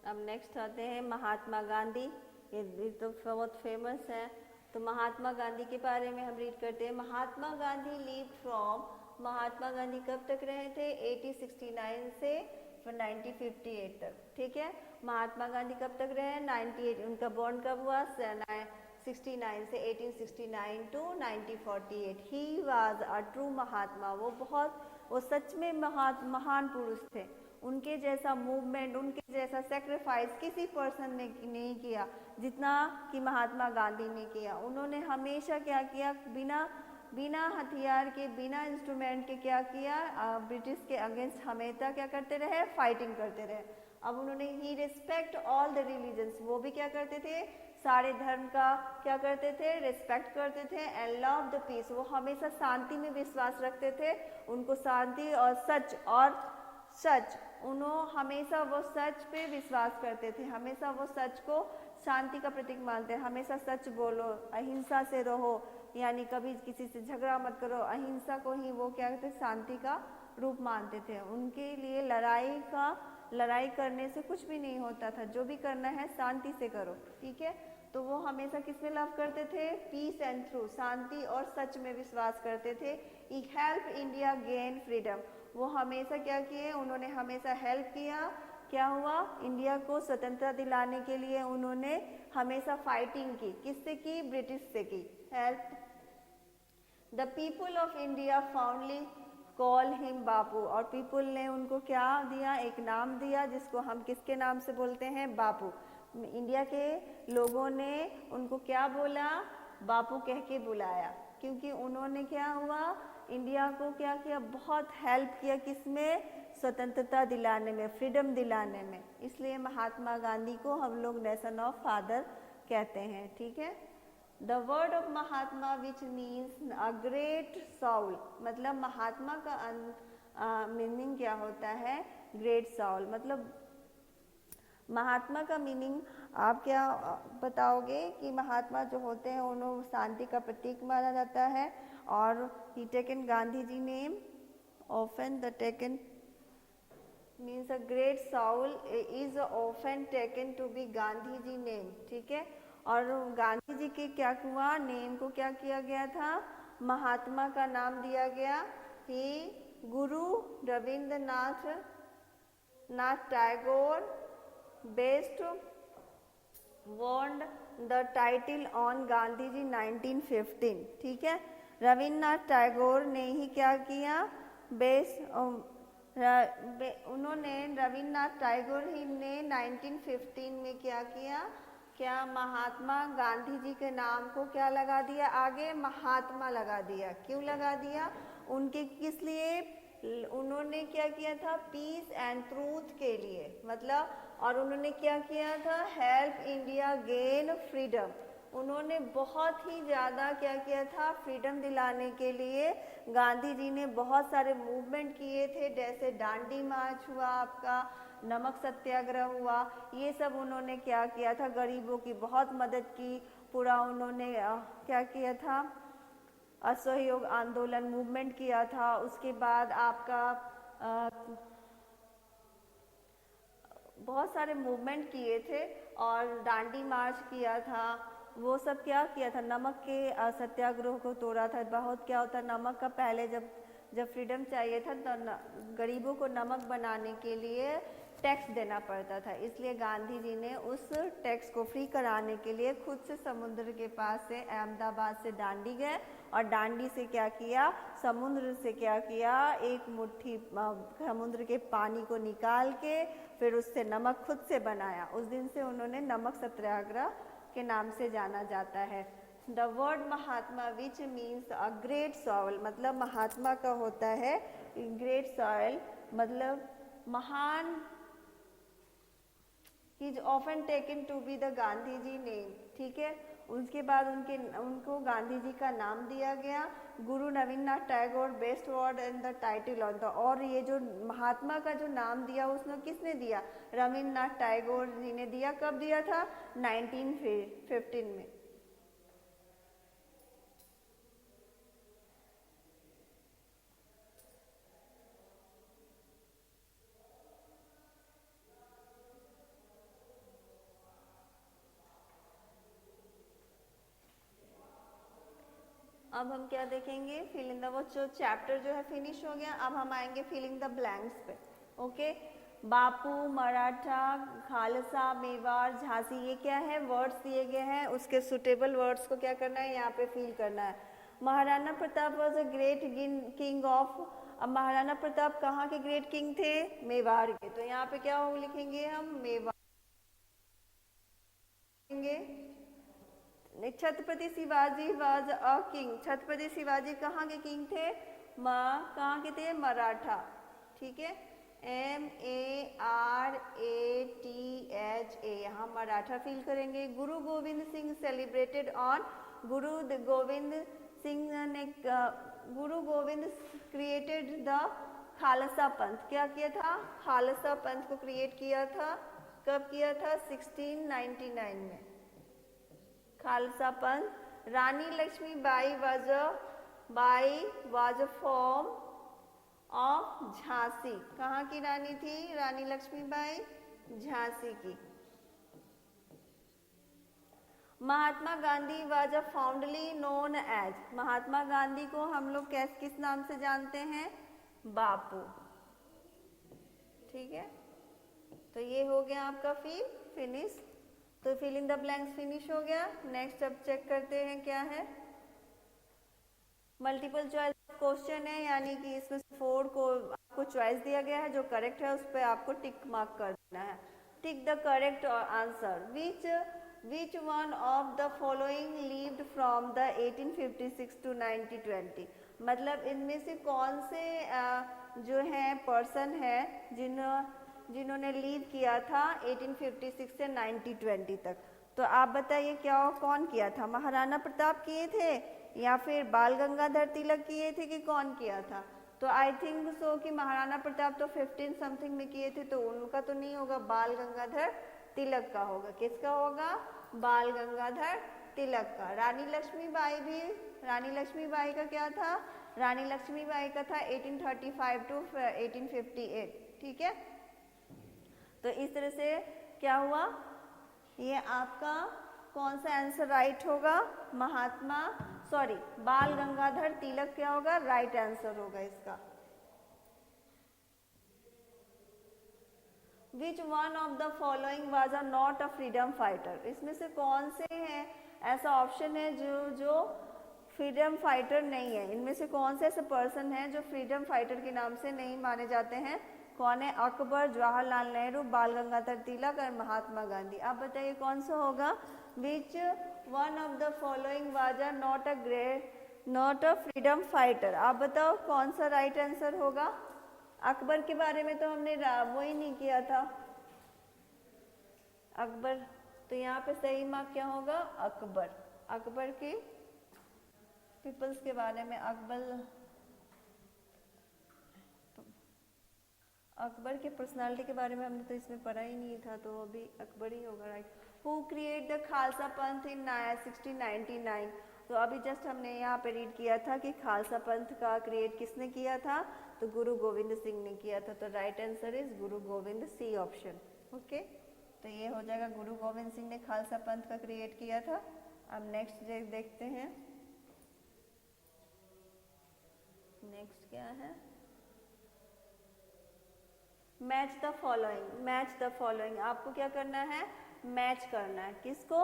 अब नेक्स्ट आते हैं महात्मा गांधी। ये तो बहुत फेमस है, तो महात्मा गांधी के बारे में हम रीड करते हैं। महात्मा गांधी लीव फ्रॉम, महात्मा गांधी कब तक रहे थे? 1869 से 1958 तक। ठीक है, महात्मा गांधी कब तक रहे? 98। उनका बॉर्न कब हुआ? 69 से 1869 to 1948। He was a true Mahatma. वो बहुत वो सच में महान पुरुष थे। उनके जैसा मूवमेंट, उनके जैसा सेक्रीफाइस किसी पर्सन ने नहीं किया जितना कि महात्मा गांधी ने किया। उन्होंने हमेशा क्या किया, बिना हथियार के, बिना इंस्ट्रूमेंट के क्या किया, ब्रिटिश के अगेंस्ट हमेशा क्या करते रहे, फाइटिंग करते रहे। अब उन्होंने ही रिस्पेक्ट ऑल द रिलीजन्स, वो भी क्या करते थे, सारे धर्म का क्या करते थे, रिस्पेक्ट करते थे। एंड लव द पीस, वो हमेशा शांति में विश्वास रखते थे। उनको शांति और सच उन्होंने हमेशा वो सच पे विश्वास करते थे, हमेशा वो सच को शांति का प्रतीक मानते हैं। हमेशा सच बोलो, अहिंसा से रहो, यानी कभी किसी से झगड़ा मत करो। अहिंसा को ही वो क्या कहते, शांति का रूप मानते थे। उनके लिए लड़ाई करने से कुछ भी नहीं होता था, जो भी करना है शांति से करो, ठीक है। तो वो हमेशा किसमें लव करते थे, पीस एंड ट्रू, शांति और सच में विश्वास करते थे। ही हेल्प इंडिया गेन फ्रीडम, वो हमेशा क्या किए, उन्होंने हमेशा हेल्प किया। क्या हुआ, इंडिया को स्वतंत्रता दिलाने के लिए उन्होंने हमेशा फाइटिंग की। किससे की, ब्रिटिश से की। Help the people of India fondly call him Bapu, और पीपुल ने उनको क्या दिया, एक नाम दिया जिसको हम किसके नाम से बोलते हैं, बापू। इंडिया के लोगों ने उनको क्या बोला, बापू कह के बुलाया, क्योंकि उन्होंने क्या हुआ, इंडिया को क्या किया, बहुत हेल्प किया, किसमें, स्वतंत्रता दिलाने में, फ्रीडम दिलाने में। इसलिए महात्मा गांधी को हम लोग नेशन ऑफ फादर कहते हैं, ठीक है। The word of Mahatma which means a great soul, मतलब महात्मा का मीनिंग क्या होता है, ग्रेट सोल। मतलब महात्मा का मीनिंग आप क्या बताओगे कि महात्मा जो होते हैं उन्हें शांति का प्रतीक माना जाता है। और he taken Gandhi ji name often the taken means a great soul is often taken to be Gandhi ji name, ठीक है। और गांधी जी के क्या हुआ, नेम को क्या किया गया था, महात्मा का नाम दिया गया। He Guru Rabindranath Tagore bestowed the title on Gandhi ji 1915, ठीक है। रविन्द्रनाथ टैगोर ने ही क्या किया, उन्होंने रविन्द्रनाथ टैगोर ही ने 1915 में क्या किया, क्या महात्मा गांधी जी के नाम को क्या लगा दिया, आगे महात्मा लगा दिया। क्यों लगा दिया, उनके किस लिए, उन्होंने क्या किया था, पीस एंड ट्रूथ के लिए, मतलब। और उन्होंने क्या किया था, हेल्प इंडिया गेन फ्रीडम, उन्होंने बहुत ही ज़्यादा क्या किया था, फ्रीडम दिलाने के लिए गांधी जी ने बहुत सारे मूवमेंट किए थे, जैसे दांडी मार्च हुआ, आपका नमक सत्याग्रह हुआ। ये सब उन्होंने क्या किया था, गरीबों की बहुत मदद की। पूरा उन्होंने क्या किया था, असहयोग आंदोलन मूवमेंट किया था। उसके बाद आपका बहुत सारे मूवमेंट किए थे और दांडी मार्च किया था। वो सब क्या किया था, नमक के सत्याग्रह को तोड़ा था। बहुत क्या होता, नमक का पहले जब फ्रीडम चाहिए था तो गरीबों को नमक बनाने के लिए टैक्स देना पड़ता था, इसलिए गांधी जी ने उस टैक्स को फ्री कराने के लिए खुद से समुद्र के पास से अहमदाबाद से दांडी गए और दांडी से क्या किया, समुद्र से क्या किया, एक मुट्ठी समुद्र के पानी को निकाल के फिर उससे नमक खुद से बनाया। उस दिन से उन्होंने नमक सत्याग्रह के नाम से जाना जाता है। The word Mahatma which means a great soul, मतलब महात्मा का होता है ग्रेट सोल, मतलब महान। He is often taken to be the Gandhi ji name, ठीक है। उसके बाद उनको गांधी जी का नाम दिया गया। गुरु Rabindranath Tagore best word and the title on the, और ये जो महात्मा का जो नाम दिया उसने किसने दिया, रविन्द्रनाथ टैगोर जी ने दिया। कब दिया था, 1915 में। अब हम क्या देखेंगे, फिल इन द, वो जो चैप्टर जो है फिनिश हो गया। अब हम आएंगे फिलिंग द ब्लैंक्स पे, ओके। बापू, मराठा, खालसा, मेवाड़, झांसी, ये क्या है, वर्ड्स दिए गए हैं, उसके सुटेबल वर्ड्स को क्या करना है, यहाँ पे फिल करना है। Maharana Pratap was a great king of अब महाराणा प्रताप कहाँ के ग्रेट किंग थे? मेवाड़ के। तो यहाँ पे क्या हो लिखेंगे हम? Mewar. Chhatrapati Shivaji was a king. Chhatrapati Shivaji कहाँ के किंग थे? कहाँ के थे? मराठा। ठीक है, MARATHA, यहाँ मराठा फील करेंगे। गुरु Govind Singh celebrated on. Guru Govind created the Khalsa पंथ। क्या किया था? खालसा पंथ को क्रिएट किया था। कब किया था? 1699 में Khalsa Panth. Rani Lakshmibai was a form of Jhansi. कहाँ की रानी थी रानी लक्ष्मीबाई? झांसी की। Mahatma Gandhi was a fondly known as. Mahatma Gandhi को हम लोग किस नाम से जानते हैं? बापू। ठीक है, तो ये हो गया आपका फिनिश। तो fill in the blanks finish हो गया। नेक्स्ट अब चेक करते हैं क्या है। मल्टीपल चॉइस क्वेश्चन है, यानी कि इसमें 4 को आपको चॉइस दिया गया है, जो करेक्ट है उस पर आपको टिक मार्क कर देना है। Tick the correct answer. Which one of the following lived from the 1856 to 1920। मतलब इनमें से कौन से जो है पर्सन है जिन्होंने लीव किया था 1856 से 1920 तक। तो आप बताइए कौन किया था? महाराणा प्रताप किए थे या फिर बाल गंगाधर तिलक किए थे कि कौन किया था? तो आई थिंक सो कि महाराणा प्रताप तो 15 समथिंग में किए थे, तो उनका तो नहीं होगा, बाल गंगाधर तिलक का होगा। किसका होगा? बाल गंगाधर तिलक का। रानी लक्ष्मीबाई का क्या था? रानी लक्ष्मीबाई का था 1835 टू 1858। ठीक है, तो इस तरह से क्या हुआ? ये आपका कौन सा आंसर राइट होगा? बाल गंगाधर तिलक क्या होगा? राइट आंसर होगा इसका। विच one of the following was a not a freedom fighter. इसमें से कौन से हैं ऐसा ऑप्शन है जो फ्रीडम फाइटर नहीं है? इनमें से कौन से ऐसे पर्सन हैं जो फ्रीडम फाइटर के नाम से नहीं माने जाते हैं? कौन है? अकबर, जवाहरलाल नेहरू, बाल गंगाधर तिलक और महात्मा गांधी। आप बताइए कौन सा होगा? विच one of the following was not a freedom fighter. आप बताओ कौन सा राइट आंसर होगा? अकबर के बारे में तो हमने वो ही नहीं किया था, अकबर। तो यहाँ पे सही मार्क क्या होगा? अकबर की पीपल्स के बारे में, अकबर के पर्सनालिटी के बारे में हमने तो इसमें पढ़ा ही नहीं था, तो अभी अकबर ही होगा right. Who create the Khalsa पंथ इन 1699। तो अभी जस्ट हमने यहाँ पे रीड किया था कि खालसा पंथ का क्रिएट किसने किया था? तो गुरु गोविंद सिंह ने किया था। तो right answer is Guru Govind, C option. Okay, तो ये हो जाएगा, गुरु गोविंद सिंह ने खालसा पंथ का क्रिएट किया था। अब नेक्स्ट देखते हैं, नेक्स्ट क्या है? Match the following. आपको क्या करना है? मैच करना है। किसको?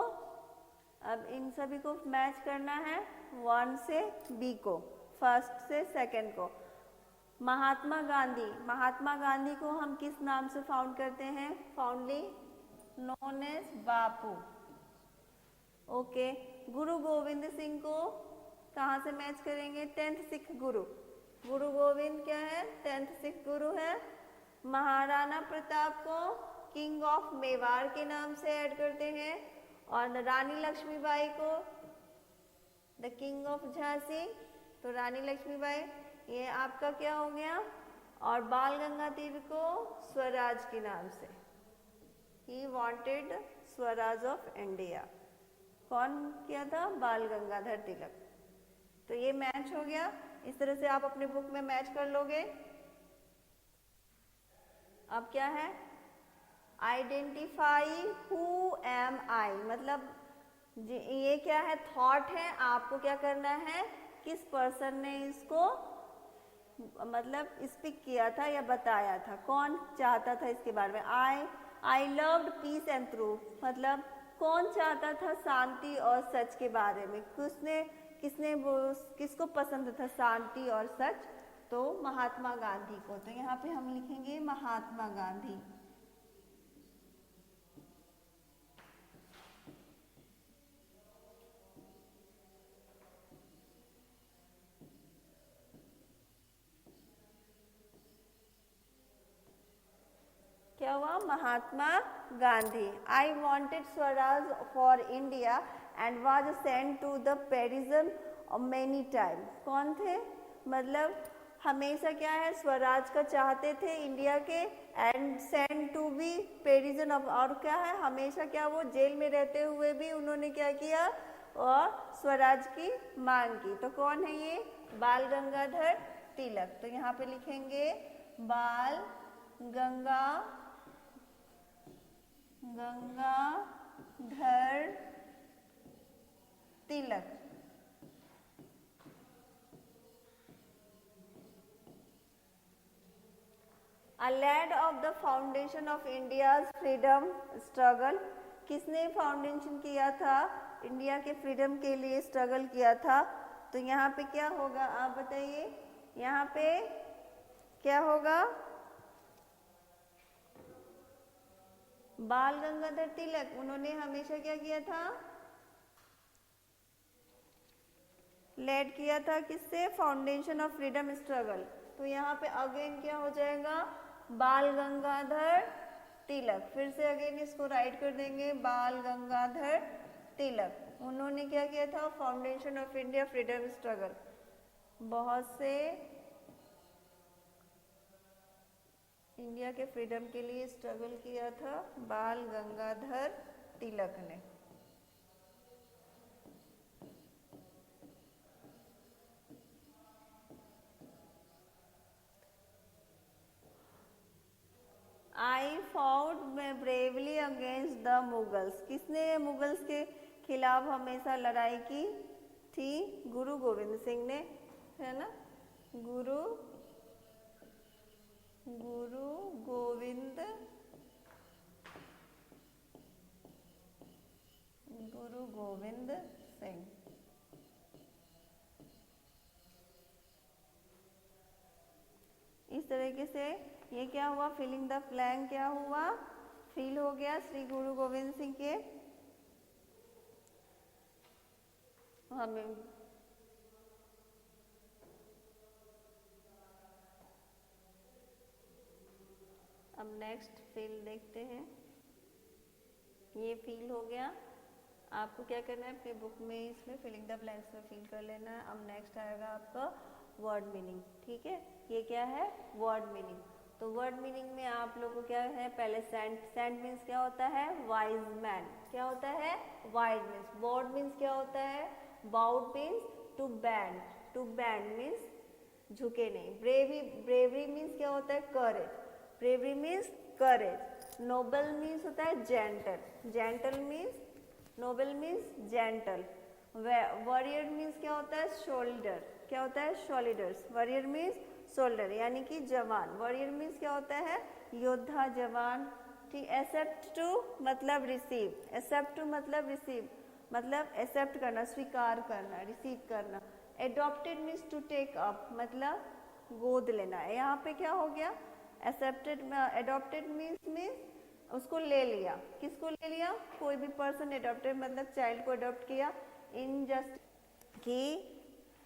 अब इन सभी को मैच करना है, 1 से B को, फर्स्ट से सेकंड को। महात्मा गांधी को हम किस नाम से फाउंड करते हैं? फाउंडली नोन एज बापू। ओके, गुरु गोविंद सिंह को कहाँ से मैच करेंगे? 10th सिख गुरु। गुरु गोविंद क्या है? 10th सिख गुरु है। महाराणा प्रताप को किंग ऑफ मेवाड़ के नाम से ऐड करते हैं, और रानी लक्ष्मीबाई को द किंग ऑफ झांसी। तो रानी लक्ष्मीबाई ये आपका क्या हो गया? और बाल गंगाधर को स्वराज के नाम से, he wanted Swaraj of India. कौन किया था? बाल गंगाधर तिलक। तो ये मैच हो गया। इस तरह से आप अपने बुक में मैच कर लोगे। अब क्या है? आइडेंटिफाई हु एम आई। मतलब ये क्या है? थॉट है। आपको क्या करना है? किस पर्सन ने इसको मतलब स्पीक किया था या बताया था? कौन चाहता था इसके बारे में? I loved peace and truth. मतलब कौन चाहता था शांति और सच के बारे में? किसको पसंद था शांति और सच? तो महात्मा गांधी को, तो यहाँ पे हम लिखेंगे महात्मा गांधी। क्या हुआ? Mahatma Gandhi. I wanted swaraj for India and was sent to the prison many time. कौन थे? मतलब हमेशा क्या है, स्वराज का चाहते थे इंडिया के, एंड सेंट टू बी पेरिजन, और क्या है, हमेशा क्या, वो जेल में रहते हुए भी उन्होंने क्या किया, और स्वराज की मांग की। तो कौन है ये? बाल गंगाधर तिलक। तो यहाँ पे लिखेंगे बाल गंगाधर तिलक। A lad of the foundation of India's freedom struggle। किसने फाउंडेशन किया था? इंडिया के फ्रीडम के लिए स्ट्रगल किया था। तो यहाँ पे क्या होगा, आप बताइए, यहाँ पे क्या होगा? बाल गंगाधर तिलक, उन्होंने हमेशा क्या किया था? लेड किया था किससे? Foundation of freedom struggle. तो यहाँ पे अगेन क्या हो जाएगा? बाल गंगाधर तिलक। फिर से अगेन इसको राइट कर देंगे, बाल गंगाधर तिलक। उन्होंने क्या किया था? Foundation of India freedom struggle. बहुत से इंडिया के फ्रीडम के लिए स्ट्रगल किया था बाल गंगाधर तिलक ने। I fought bravely against the Mughals. किसने मुगल्स के खिलाफ हमेशा लड़ाई की थी? गुरु गोविंद सिंह ने, है ना? गुरु गोविंद सिंह। इस तरीके से ये क्या हुआ? फिलिंग द फ्लैंक क्या हुआ? फिल हो गया श्री गुरु गोविंद सिंह के। हमें अब नेक्स्ट फिल देखते हैं। ये फिल हो गया। आपको क्या करना है? अपनी बुक में इसमें फिलिंग द ब्लैंक्स में फिल कर लेना है। अब नेक्स्ट आएगा आपका वर्ड मीनिंग। ठीक है, ये क्या है? Word meaning. तो वर्ड मीनिंग में आप लोगों को क्या है? पहले सेंट। सेंट मीन्स क्या होता है? Wise man. क्या होता है? Wise means. बोर्ड मीन्स क्या होता है? Bowed means to bend. To bend means झुके नहीं। ब्रेवरी मीन्स क्या होता है? Courage. Bravery means courage. Noble means होता है gentle. Gentle means, noble means gentle. Warrior means क्या होता है? शोल्डर। क्या होता है? शोल्डर्स। वॉरियर मीन्स शोल्डर, यानी कि जवान। वॉरियर मीन्स क्या होता है? योद्धा, जवान। ठीक। एक्सेप्ट टू मतलब रिसीव। एक्सेप्ट टू मतलब रिसीव, मतलब एक्सेप्ट करना, स्वीकार करना, रिसीव करना। Adopted means to take up, मतलब गोद लेना। यहाँ पे क्या हो गया? एक्सेप्टेड, एडॉप्टेड मीन्स उसको ले लिया। किसको ले लिया? कोई भी पर्सन। एडॉप्टेड मतलब चाइल्ड को अडॉप्ट किया। इनजस्ट कि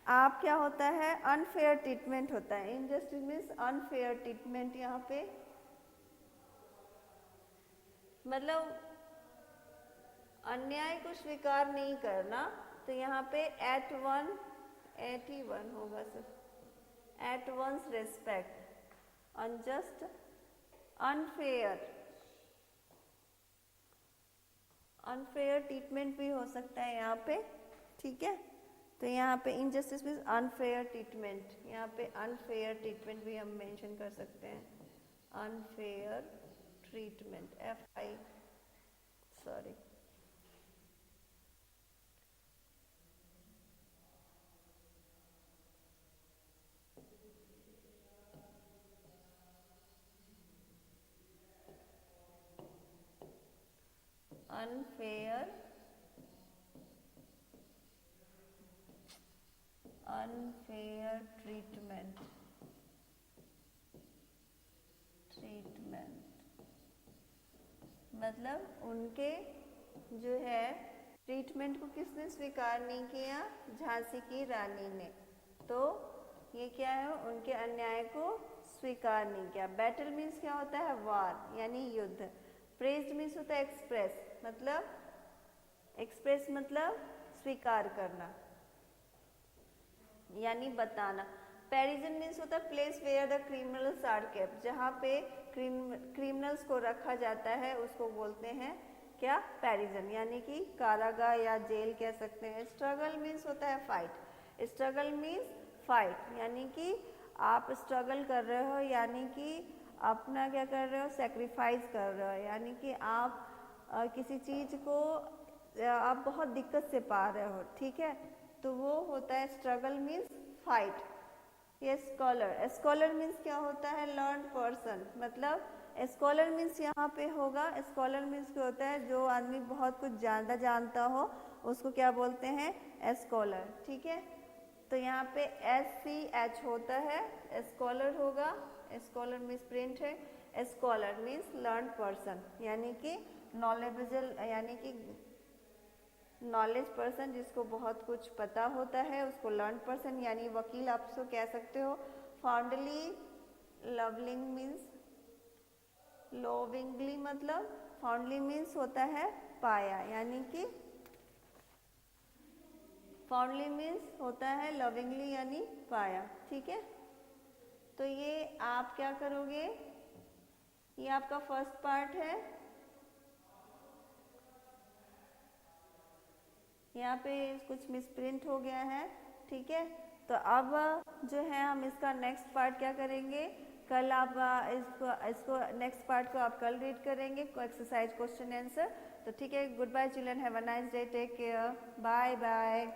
आप क्या होता है? अनफेयर ट्रीटमेंट होता है। Injustice means unfair treatment. यहाँ पे मतलब अन्याय को स्वीकार नहीं करना। तो यहाँ पे एट ही वन होगा sir. At once respect. Unjust, unfair, unfair treatment भी हो सकता है यहाँ पे। ठीक है, तो यहाँ पे इनजस्टिस मीन्स अनफेयर ट्रीटमेंट। यहाँ पे अनफेयर ट्रीटमेंट भी हम मेंशन कर सकते हैं। Unfair treatment, sorry. Unfair treatment. मतलब उनके जो है ट्रीटमेंट को किसने स्वीकार नहीं किया, झांसी की रानी ने। तो ये क्या है, उनके अन्याय को स्वीकार नहीं किया। बैटल मीन्स क्या होता है, वार यानी युद्ध। प्रेज्ड मीन्स होता है एक्सप्रेस, मतलब एक्सप्रेस मतलब स्वीकार करना यानी बताना। पैरिजन मीन्स होता है place where the criminals are kept, जहाँ पे क्रिमिनल्स को रखा जाता है उसको बोलते हैं क्या, पैरिजन यानी कि कारागार या जेल कह सकते हैं। स्ट्रगल मीन्स होता है फाइट, स्ट्रगल मीन्स फाइट यानी कि आप स्ट्रगल कर रहे हो, यानी कि अपना क्या कर रहे हो, सेक्रीफाइस कर रहे हो, यानी कि आप किसी चीज़ को आप बहुत दिक्कत से पा रहे हो, ठीक है, तो वो होता है स्ट्रगल मीन्स फाइट। ये स्कॉलर, स्कॉलर मीन्स क्या होता है, लर्न पर्सन, मतलब स्कॉलर मीन्स यहाँ पे होगा, स्कॉलर मीन्स क्या होता है, जो आदमी बहुत कुछ ज़्यादा जानता हो उसको क्या बोलते हैं, स्कॉलर, ठीक है। तो यहाँ पे SCH होता है, स्कॉलर होगा, स्कॉलर मीन्स प्रिंट है, स्कॉलर मीन्स लर्न पर्सन यानी कि नॉलेजेबल, यानी कि नॉलेज पर्सन जिसको बहुत कुछ पता होता है उसको लर्न पर्सन यानी वकील आप उसको कह सकते हो। फॉन्डली लवलिंग मीन्स लोविंगली, मतलब फॉन्डली मीन्स होता है पाया, यानी कि फॉन्डली मीन्स होता है लविंगली यानी पाया, ठीक है। तो ये आप क्या करोगे, ये आपका फर्स्ट पार्ट है, यहाँ पे कुछ मिसप्रिंट हो गया है, ठीक है। तो अब जो है हम इसका नेक्स्ट पार्ट क्या करेंगे, कल आप इसको नेक्स्ट पार्ट को आप कल रीड करेंगे, एक्सरसाइज क्वेश्चन आंसर। तो ठीक है, goodbye children, have a nice day, take care, bye bye.